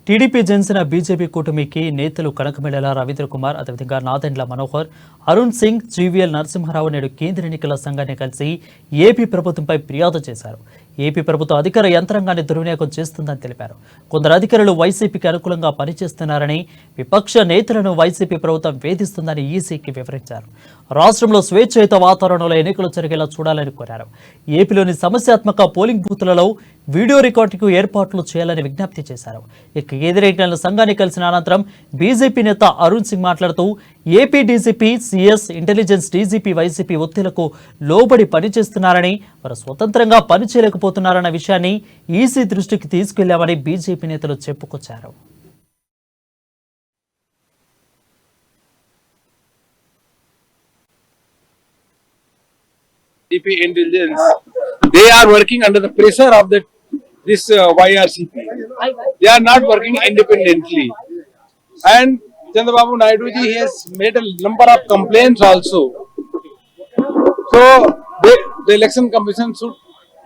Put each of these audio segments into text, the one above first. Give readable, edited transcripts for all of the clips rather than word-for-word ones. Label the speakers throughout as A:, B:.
A: TDP Janasena BJP కూటమికి నేతలు కనకమేళల రవీంద్ర కుమార్, అదేవిధంగా నాదెండ్ల మనోహర్, అరుణ్ సింగ్, జీవీఎల్ నరసింహారావు నేడు కేంద్ర ఎన్నికల సంఘాన్ని కలిసి ఏపీ ప్రభుత్వంపై ఫిర్యాదు చేశారు. ఏపీ ప్రభుత్వం అధికార యంత్రాంగాన్ని దుర్వినియోగం చేస్తుందని తెలిపారు. కొందరు అధికారులు వైసీపీకి అనుకూలంగా పనిచేస్తున్నారని, విపక్ష నేతలను వైసీపీ ప్రభుత్వం వేధిస్తుందని ఈసీకి వివరించారు. రాష్ట్రంలో స్వేచ్ఛాయుత వాతావరణంలో ఎన్నికలు జరిగేలా చూడాలని కోరారు. ఏపీలోని సమస్యాత్మక పోలింగ్ బూత్లలో వీడియో రికార్డుకు ఏర్పాట్లు చేయాలని విజ్ఞప్తి చేశారు. కేంద్ర ఎన్నికల సంఘాన్ని కలిసిన అనంతరం బీజేపీ నేత అరుణ్ సింగ్ మాట్లాడుతూ AP DGP, CS, intelligence DGP YCP ఒత్తిళ్లకు లోబడి పనిచేస్తున్నారని, వారు స్వతంత్రంగా పనిచేయలేకపోతున్నారన్న విషయాన్ని ఈసీ దృష్టికి తీసుకెళ్లామని బీజేపీ నేతలు చెప్పుకొచ్చారు.
B: Intelligence, they are working under the pressure of this YRCP. They are not working independently. And Chandrababu Naidu ji has made a number of complaints also. So the election commission should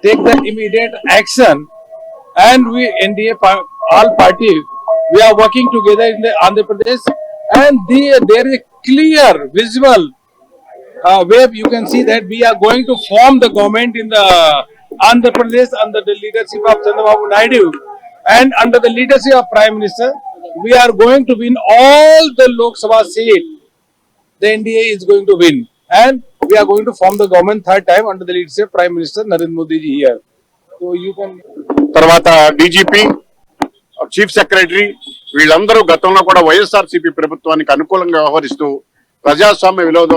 B: take the immediate action. And we NDA all party, we are working together in the Andhra Pradesh, and there is a clear visual where you can see that we are going to form the government in the Andhra Pradesh under the leadership of Chandrababu Naidu, and under the leadership of Prime Minister, we are going to win all the Lok Sabha seats. The NDA is going to win, and we are going to form the government third time under the leadership of Prime Minister Narendra Modi ji here. So you can.
C: Tarvata DGP, Chief Secretary, వీళ్ళందరూ గతంలో కూడా వైఎస్ఆర్సీపీ ప్రభుత్వానికి అనుకూలంగా వ్యవహరిస్తూ ప్రజాస్వామ్య విలోద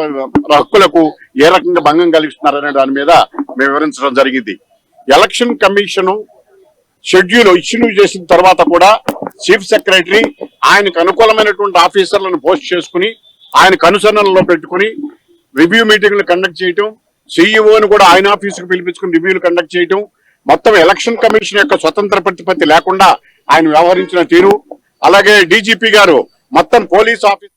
C: హక్కులకు ఏ రకంగా భంగం కలిగిస్తున్నారనే దాని మీద మేము వివరించడం జరిగింది. ఎలక్షన్ కమిషన్ షెడ్యూల్ ఇష్యూ చేసిన తర్వాత కూడా చీఫ్ సెక్రటరీ ఆయనకు అనుకూలమైనటువంటి ఆఫీసర్లను పోస్ట్ చేసుకుని ఆయనకు అనుసరణలో పెట్టుకుని రివ్యూ మీటింగ్లు కండక్ట్ చేయటం, సీఈఓని కూడా ఆయన ఆఫీసుకు పిలిపించుకుని రివ్యూలు కండక్ట్ చేయటం, మొత్తం ఎలక్షన్ కమిషన్ యొక్క స్వతంత్ర ప్రతిపత్తి లేకుండా ఆయన వ్యవహరించిన తీరు, అలాగే డీజీపీ గారు మొత్తం పోలీస్ ఆఫీస్